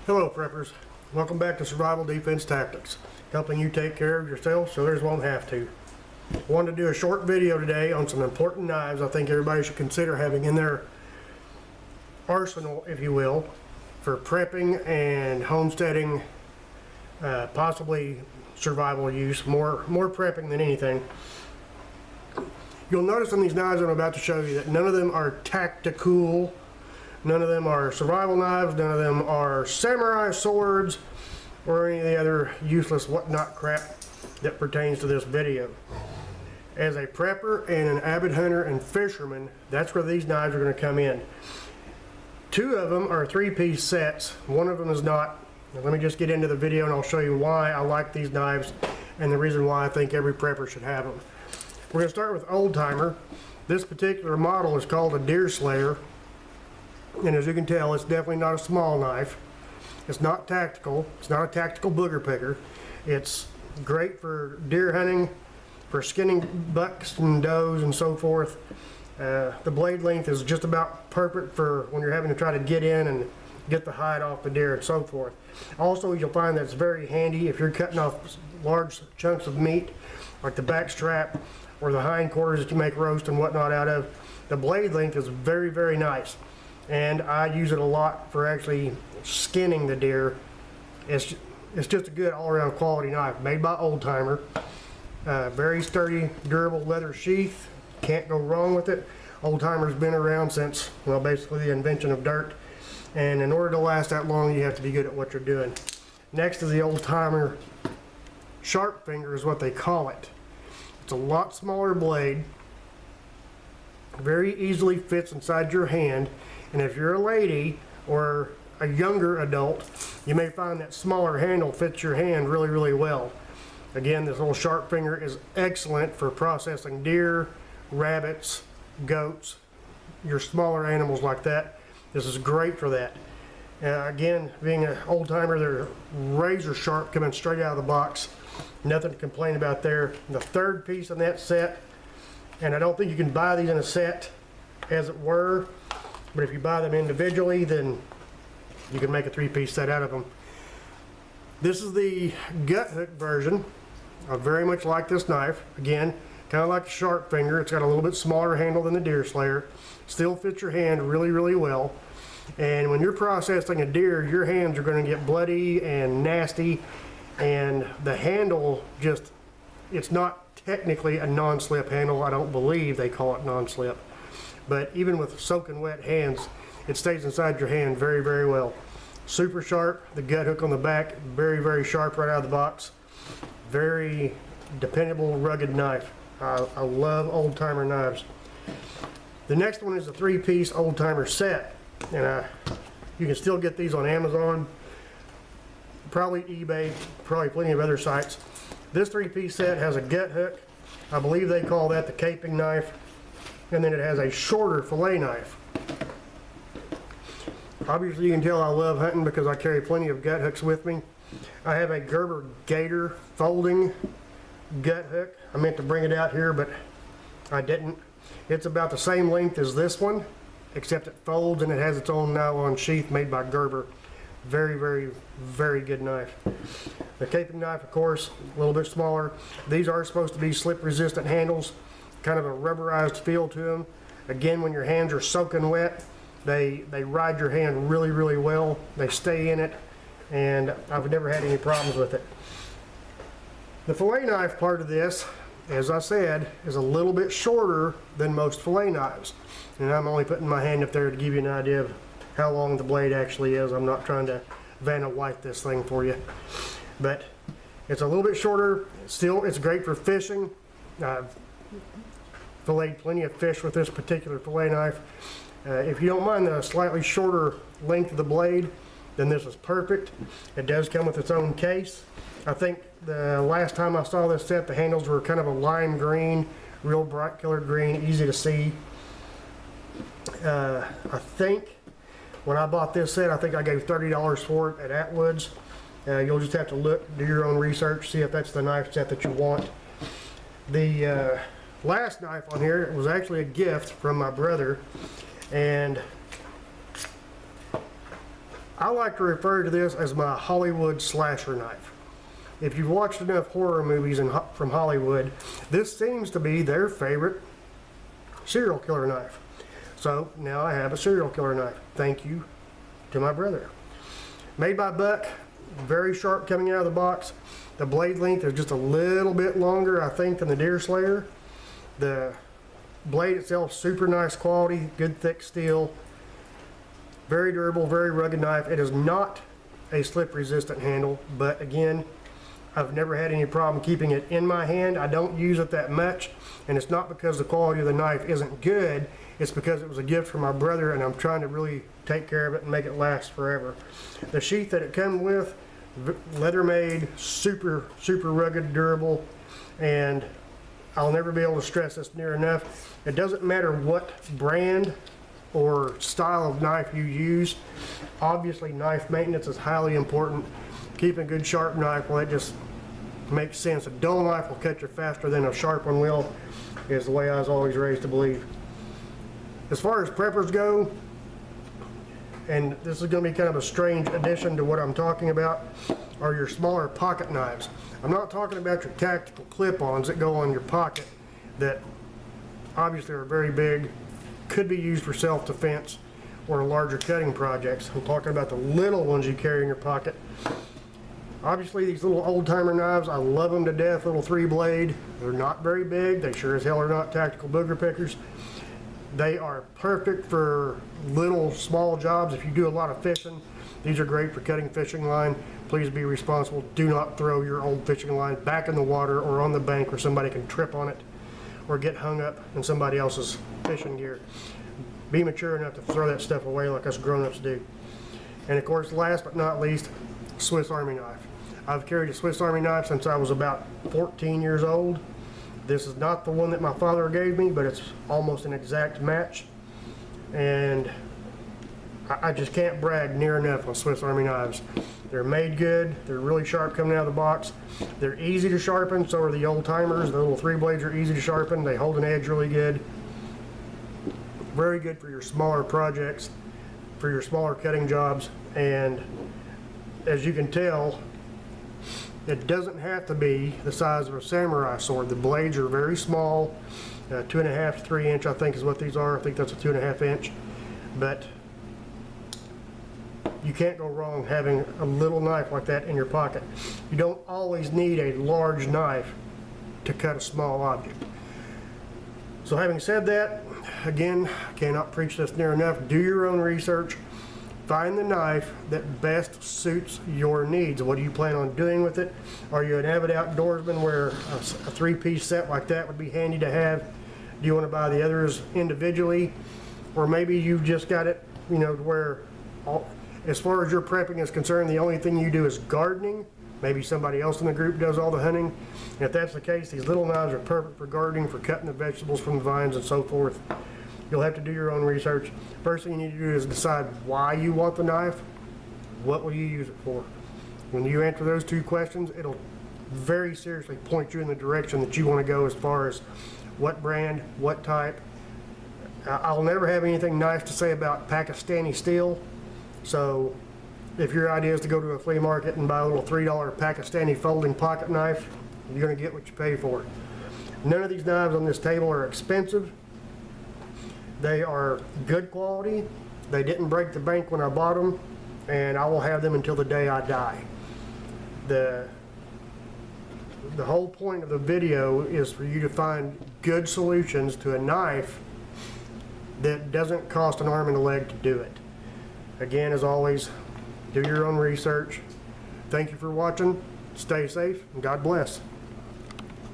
Hello preppers, welcome back to Survival Defense Tactics, helping you take care of yourself so others won't have to. I wanted to do a short video today on some important knives I think everybody should consider having in their arsenal, if you will, for prepping and homesteading, possibly survival use, more prepping than anything. You'll notice on these knives I'm about to show you that none of them are tactical. None of them are survival knives, none of them are samurai swords, or any of the other useless whatnot crap that pertains to this video. As a prepper and an avid hunter and fisherman, that's where these knives are going to come in. Two of them are three-piece sets, one of them is not. Now, let me just get into the video and I'll show you why I like these knives and the reason why I think every prepper should have them. We're going to start with Old Timer. This particular model is called a Deer Slayer. And as you can tell, it's definitely not a small knife. It's not tactical. It's not a tactical booger picker. It's great for deer hunting, for skinning bucks and does and so forth. The blade length is just about perfect for when you're having to try to get in and get the hide off the deer and so forth. Also, you'll find that it's very handy if you're cutting off large chunks of meat, like the back strap or the hindquarters that you make roast and whatnot out of. The blade length is very, very nice. And I use it a lot for actually skinning the deer. It's just a good all-around quality knife, made by Old Timer. Very sturdy, durable leather sheath. Can't go wrong with it. Old Timer's been around since, well, basically the invention of dirt. And in order to last that long, you have to be good at what you're doing. Next is the Old Timer Sharp Finger is what they call it. It's a lot smaller blade. Very easily fits inside your hand. And if you're a lady or a younger adult, you may find that smaller handle fits your hand really, really well. Again, this little sharp finger is excellent for processing deer, rabbits, goats, your smaller animals like that. This is great for that. Again, being an Old Timer, they're razor sharp coming straight out of the box. Nothing to complain about there. The third piece in that set, and I don't think you can buy these in a set as it were, but if you buy them individually, then you can make a three-piece set out of them. This is the gut hook version. I very much like this knife. Again, kind of like the Sharp Finger. It's got a little bit smaller handle than the Deer Slayer. Still fits your hand really, really well. And when you're processing a deer, your hands are going to get bloody and nasty. And the handle just, it's not technically a non-slip handle. I don't believe they call it non-slip. But even with soaking wet hands, it stays inside your hand very, very well. Super sharp. The gut hook on the back, very, very sharp right out of the box. Very dependable, rugged knife. I love Old Timer knives. The next one is a three-piece Old Timer set. And you can still get these on Amazon, probably eBay, probably plenty of other sites. This three-piece set has a gut hook. I believe they call that the caping knife. And then it has a shorter fillet knife. Obviously you can tell I love hunting because I carry plenty of gut hooks with me. I have a Gerber Gator folding gut hook. I meant to bring it out here, but I didn't. It's about the same length as this one, except it folds and it has its own nylon sheath made by Gerber. Very, very, very good knife. The caping knife, of course, a little bit smaller. These are supposed to be slip resistant handles. Kind of a rubberized feel to them. Again, when your hands are soaking wet, they ride your hand really, really well. They stay in it, and I've never had any problems with it. The fillet knife part of this, as I said, is a little bit shorter than most fillet knives. And I'm only putting my hand up there to give you an idea of how long the blade actually is. I'm not trying to Vanna White this thing for you. But it's a little bit shorter. Still, it's great for fishing. Filleted plenty of fish with this particular fillet knife. If you don't mind the slightly shorter length of the blade, then this is perfect. It does come with its own case. I think the last time I saw this set, the handles were kind of a lime green, real bright colored green, easy to see. I think when I bought this set, I think I gave $30 for it at Atwood's. You'll just have to look, do your own research, see if that's the knife set that you want. The last knife on here was actually a gift from my brother, and I like to refer to this as my Hollywood slasher knife. If you've watched enough horror movies from Hollywood, this seems to be their favorite serial killer knife. So now I have a serial killer knife. Thank you to my brother. Made by Buck, very sharp coming out of the box. The blade length is just a little bit longer, I think, than the Deerslayer. The blade itself, super nice quality, good thick steel. Very durable, very rugged knife. It is not a slip resistant handle, but again, I've never had any problem keeping it in my hand. I don't use it that much, and it's not because the quality of the knife isn't good. It's because it was a gift from my brother, and I'm trying to really take care of it and make it last forever. The sheath that it comes with, leather made, super rugged, durable, and I'll never be able to stress this near enough. It doesn't matter what brand or style of knife you use. Obviously, knife maintenance is highly important. Keeping a good sharp knife, well, it just makes sense. A dull knife will cut you faster than a sharp one will, is the way I was always raised to believe. As far as preppers go, and this is going to be kind of a strange addition to what I'm talking about, are your smaller pocket knives. I'm not talking about your tactical clip-ons that go on your pocket that obviously are very big, could be used for self-defense or larger cutting projects. I'm talking about the little ones you carry in your pocket. Obviously, these little old-timer knives, I love them to death, little 3-blade. They're not very big. They sure as hell are not tactical booger pickers. They are perfect for little, small jobs. If you do a lot of fishing, these are great for cutting fishing line. Please be responsible. Do not throw your old fishing line back in the water or on the bank where somebody can trip on it or get hung up in somebody else's fishing gear. Be mature enough to throw that stuff away like us grown-ups do. And of course, last but not least, Swiss Army knife. I've carried a Swiss Army knife since I was about 14 years old. This is not the one that my father gave me, but it's almost an exact match. And I just can't brag near enough on Swiss Army knives. They're made good, they're really sharp coming out of the box. They're easy to sharpen, so are the old timers. The little 3-blades are easy to sharpen, they hold an edge really good. Very good for your smaller projects, for your smaller cutting jobs, and as you can tell, it doesn't have to be the size of a samurai sword. The blades are very small, 2.5 to 3 inch I think is what these are. I think that's a 2.5 inch, but you can't go wrong having a little knife like that in your pocket. You don't always need a large knife to cut a small object. So having said that, again, I cannot preach this near enough. Do your own research. Find the knife that best suits your needs. What do you plan on doing with it? Are you an avid outdoorsman where a 3-piece set like that would be handy to have? Do you want to buy the others individually? Or maybe you've just got it, you know, where as far as your prepping is concerned, the only thing you do is gardening. Maybe somebody else in the group does all the hunting. And if that's the case, these little knives are perfect for gardening, for cutting the vegetables from the vines and so forth. You'll have to do your own research. First thing you need to do is decide why you want the knife. What will you use it for? When you answer those 2 questions, it'll very seriously point you in the direction that you want to go as far as what brand, what type. I'll never have anything nice to say about Pakistani steel. So if your idea is to go to a flea market and buy a little $3 Pakistani folding pocket knife, you're going to get what you pay for. None of these knives on this table are expensive. They are good quality. They didn't break the bank when I bought them, and I will have them until the day I die. The whole point of the video is for you to find good solutions to a knife that doesn't cost an arm and a leg to do it. Again, as always, do your own research. Thank you for watching. Stay safe, and God bless.